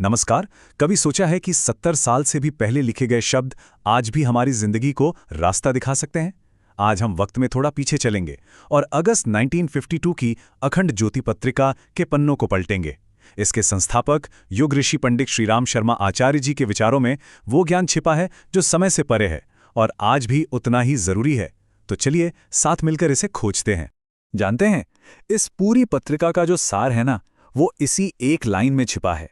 नमस्कार। कभी सोचा है कि 70 साल से भी पहले लिखे गए शब्द आज भी हमारी जिंदगी को रास्ता दिखा सकते हैं? आज हम वक्त में थोड़ा पीछे चलेंगे और अगस्त 1952 की अखंड ज्योति पत्रिका के पन्नों को पलटेंगे। इसके संस्थापक युग ऋषि पंडित श्रीराम शर्मा आचार्य जी के विचारों में वो ज्ञान छिपा है जो समय से परे है और आज भी उतना ही जरूरी है। तो चलिए साथ मिलकर इसे खोजते हैं। जानते हैं, इस पूरी पत्रिका का जो सार है ना, वो इसी एक लाइन में छिपा है।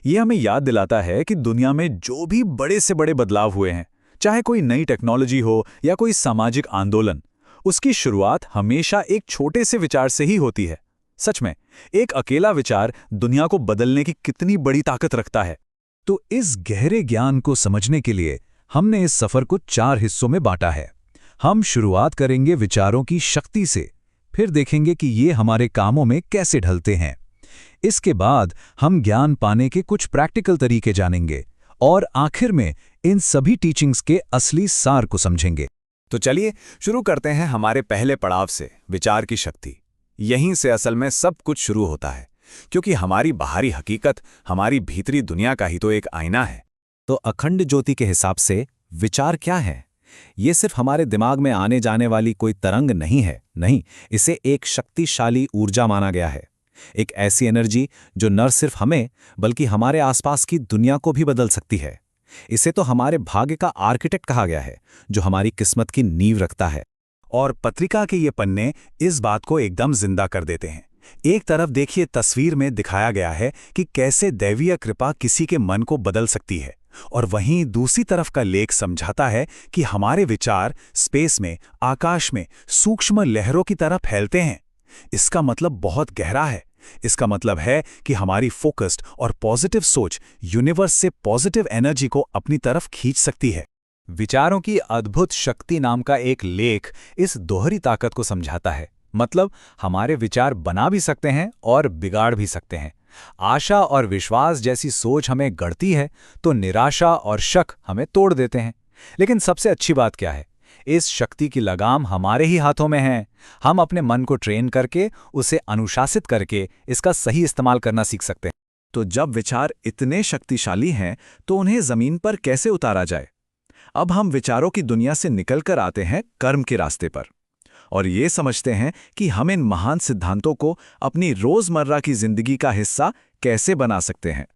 ये हमें याद दिलाता है कि दुनिया में जो भी बड़े से बड़े बदलाव हुए हैं, चाहे कोई नई टेक्नोलॉजी हो या कोई सामाजिक आंदोलन, उसकी शुरुआत हमेशा एक छोटे से विचार से ही होती है। सच में, एक अकेला विचार दुनिया को बदलने की कितनी बड़ी ताकत रखता है। तो इस गहरे ज्ञान को समझने के लिए हमने इस सफर को 4 हिस्सों में बांटा है। हम शुरुआत करेंगे विचारों की शक्ति से, फिर देखेंगे कि ये हमारे कामों में कैसे ढलते हैं। इसके बाद हम ज्ञान पाने के कुछ प्रैक्टिकल तरीके जानेंगे और आखिर में इन सभी टीचिंग्स के असली सार को समझेंगे। तो चलिए शुरू करते हैं हमारे पहले पड़ाव से, विचार की शक्ति। यहीं से असल में सब कुछ शुरू होता है, क्योंकि हमारी बाहरी हकीकत हमारी भीतरी दुनिया का ही तो एक आईना है। तो अखंड ज्योति के हिसाब से विचार क्या है? ये सिर्फ हमारे दिमाग में आने जाने वाली कोई तरंग नहीं है। नहीं, इसे एक शक्तिशाली ऊर्जा माना गया है। एक ऐसी एनर्जी जो न सिर्फ हमें बल्कि हमारे आसपास की दुनिया को भी बदल सकती है। इसे तो हमारे भाग्य का आर्किटेक्ट कहा गया है, जो हमारी किस्मत की नींव रखता है। और पत्रिका के ये पन्ने इस बात को एकदम जिंदा कर देते हैं। एक तरफ देखिए, तस्वीर में दिखाया गया है कि कैसे दैवीय कृपा किसी के मन को बदल सकती है, और वहीं दूसरी तरफ का लेख समझाता है कि हमारे विचार स्पेस में, आकाश में सूक्ष्म लहरों की तरह फैलते हैं। इसका मतलब बहुत गहरा है। इसका मतलब है कि हमारी फोकस्ड और पॉजिटिव सोच यूनिवर्स से पॉजिटिव एनर्जी को अपनी तरफ खींच सकती है। विचारों की अद्भुत शक्ति नाम का एक लेख इस दोहरी ताकत को समझाता है। मतलब हमारे विचार बना भी सकते हैं और बिगाड़ भी सकते हैं। आशा और विश्वास जैसी सोच हमें गढ़ती है, तो निराशा और शक हमें तोड़ देते हैं। लेकिन सबसे अच्छी बात क्या है? इस शक्ति की लगाम हमारे ही हाथों में है। हम अपने मन को ट्रेन करके, उसे अनुशासित करके इसका सही इस्तेमाल करना सीख सकते हैं। तो जब विचार इतने शक्तिशाली हैं, तो उन्हें जमीन पर कैसे उतारा जाए? अब हम विचारों की दुनिया से निकलकर आते हैं कर्म के रास्ते पर, और ये समझते हैं कि हम इन महान सिद्धांतों को अपनी रोजमर्रा की जिंदगी का हिस्सा कैसे बना सकते हैं।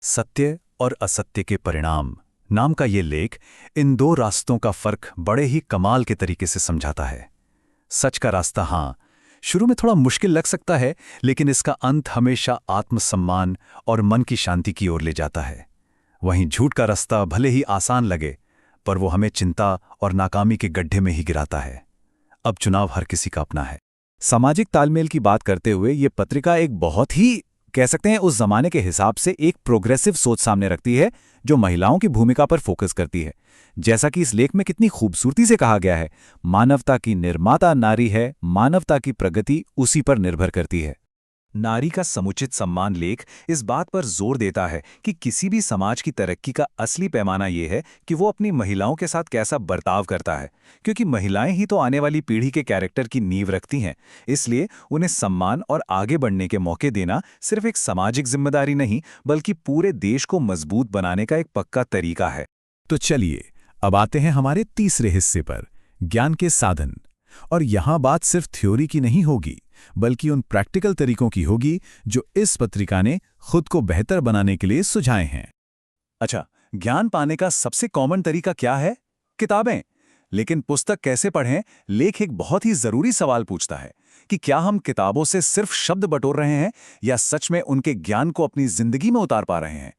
सत्य और असत्य के परिणाम नाम का ये लेख इन 2 रास्तों का फर्क बड़े ही कमाल के तरीके से समझाता है। सच का रास्ता, हाँ, शुरू में थोड़ा मुश्किल लग सकता है, लेकिन इसका अंत हमेशा आत्मसम्मान और मन की शांति की ओर ले जाता है। वहीं झूठ का रास्ता भले ही आसान लगे, पर वो हमें चिंता और नाकामी के गड्ढे में ही गिराता है। अब चुनाव हर किसी का अपना है। सामाजिक तालमेल की बात करते हुए ये पत्रिका एक बहुत ही, कह सकते हैं, उस जमाने के हिसाब से एक प्रोग्रेसिव सोच सामने रखती है, जो महिलाओं की भूमिका पर फोकस करती है। जैसा कि इस लेख में कितनी खूबसूरती से कहा गया है, मानवता की निर्माता नारी है, मानवता की प्रगति उसी पर निर्भर करती है। नारी का समुचित सम्मान लेख इस बात पर जोर देता है कि किसी भी समाज की तरक्की का असली पैमाना ये है कि वो अपनी महिलाओं के साथ कैसा बर्ताव करता है, क्योंकि महिलाएं ही तो आने वाली पीढ़ी के कैरेक्टर की नींव रखती हैं। इसलिए उन्हें सम्मान और आगे बढ़ने के मौके देना सिर्फ एक सामाजिक जिम्मेदारी नहीं, बल्कि पूरे देश को मजबूत बनाने का एक पक्का तरीका है। तो चलिए अब आते हैं हमारे तीसरे हिस्से पर, ज्ञान के साधन। और यहां बात सिर्फ थ्योरी की नहीं होगी, बल्कि उन प्रैक्टिकल तरीकों की होगी जो इस पत्रिका ने खुद को बेहतर बनाने के लिए सुझाए हैं। अच्छा, ज्ञान पाने का सबसे कॉमन तरीका क्या है? किताबें। लेकिन पुस्तक कैसे पढ़ें? लेख एक बहुत ही जरूरी सवाल पूछता है कि क्या हम किताबों से सिर्फ शब्द बटोर रहे हैं या सच में उनके ज्ञान को अपनी जिंदगी में उतार पा रहे हैं?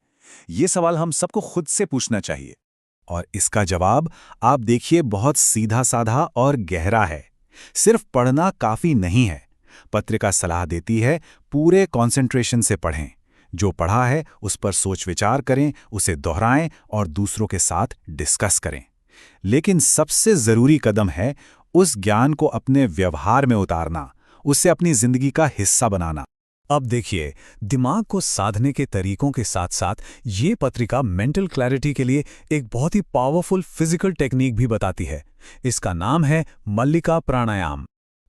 ये सवाल हम सबको खुद से पूछना चाहिए। और इसका जवाब आप देखिए बहुत सीधा साधा और गहरा है। सिर्फ पढ़ना काफी नहीं है। पत्रिका सलाह देती है पूरे कंसंट्रेशन से पढ़ें। जो पढ़ा है उस पर सोच विचार करें, उसे दोहराएं और दूसरों के साथ डिस्कस करें। लेकिन सबसे जरूरी कदम है उस ज्ञान को अपने व्यवहार में उतारना, उसे अपनी जिंदगी का हिस्सा बनाना। अब देखिए, दिमाग को साधने के तरीकों के साथ साथ ये पत्रिका मेंटल क्लैरिटी के लिए एक बहुत ही पावरफुल फिजिकल टेक्निक भी बताती है। इसका नाम है मल्लिका प्राणायाम।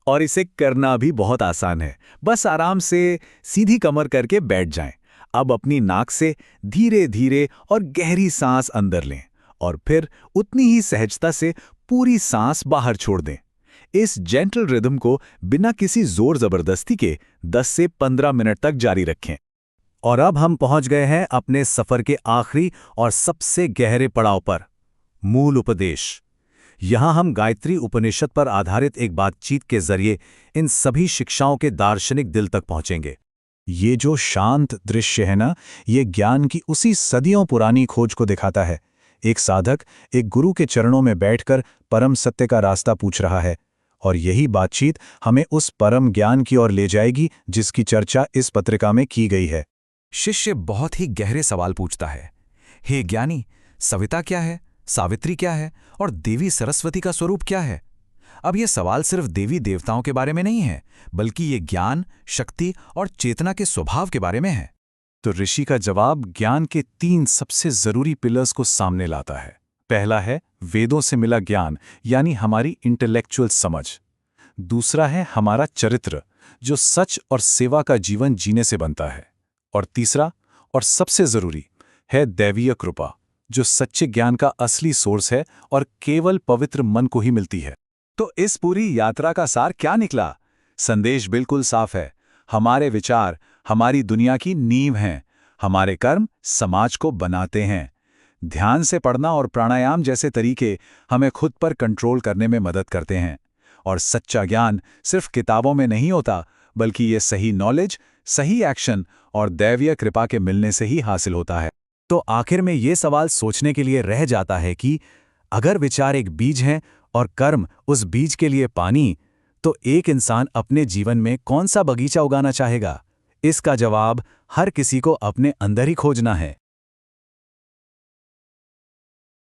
और इसे करना भी बहुत आसान है। बस आराम से सीधी कमर करके बैठ जाएं। अब अपनी नाक से धीरे धीरे और गहरी सांस अंदर लें और फिर उतनी ही सहजता से पूरी सांस बाहर छोड़ दें। इस जेंटल रिदम को बिना किसी जोर जबरदस्ती के 10 से 15 मिनट तक जारी रखें। और अब हम पहुंच गए हैं अपने सफर के आखिरी और सबसे गहरे पड़ाव पर, मूल उपदेश। यहां हम गायत्री उपनिषद पर आधारित एक बातचीत के जरिए इन सभी शिक्षाओं के दार्शनिक दिल तक पहुंचेंगे। ये जो शांत दृश्य है ना, ये ज्ञान की उसी सदियों पुरानी खोज को दिखाता है। एक साधक एक गुरु के चरणों में बैठकर परम सत्य का रास्ता पूछ रहा है, और यही बातचीत हमें उस परम ज्ञान की ओर ले जाएगी जिसकी चर्चा इस पत्रिका में की गई है। शिष्य बहुत ही गहरे सवाल पूछता है, हे ज्ञानी, सविता क्या है, सावित्री क्या है और देवी सरस्वती का स्वरूप क्या है? अब यह सवाल सिर्फ देवी देवताओं के बारे में नहीं है, बल्कि ये ज्ञान, शक्ति और चेतना के स्वभाव के बारे में है। तो ऋषि का जवाब ज्ञान के 3 सबसे जरूरी पिलर्स को सामने लाता है। पहला है वेदों से मिला ज्ञान, यानी हमारी इंटेलेक्चुअल समझ। दूसरा है हमारा चरित्र, जो सच और सेवा का जीवन जीने से बनता है। और तीसरा और सबसे जरूरी है दैवीय कृपा, जो सच्चे ज्ञान का असली सोर्स है और केवल पवित्र मन को ही मिलती है। तो इस पूरी यात्रा का सार क्या निकला? संदेश बिल्कुल साफ है। हमारे विचार हमारी दुनिया की नींव हैं, हमारे कर्म समाज को बनाते हैं। ध्यान से पढ़ना और प्राणायाम जैसे तरीके हमें खुद पर कंट्रोल करने में मदद करते हैं। और सच्चा ज्ञान सिर्फ किताबों में नहीं होता, बल्कि ये सही नॉलेज, सही एक्शन और दैवीय कृपा के मिलने से ही हासिल होता है। तो आखिर में ये सवाल सोचने के लिए रह जाता है कि अगर विचार एक बीज हैं और कर्म उस बीज के लिए पानी, तो एक इंसान अपने जीवन में कौन सा बगीचा उगाना चाहेगा? इसका जवाब हर किसी को अपने अंदर ही खोजना है।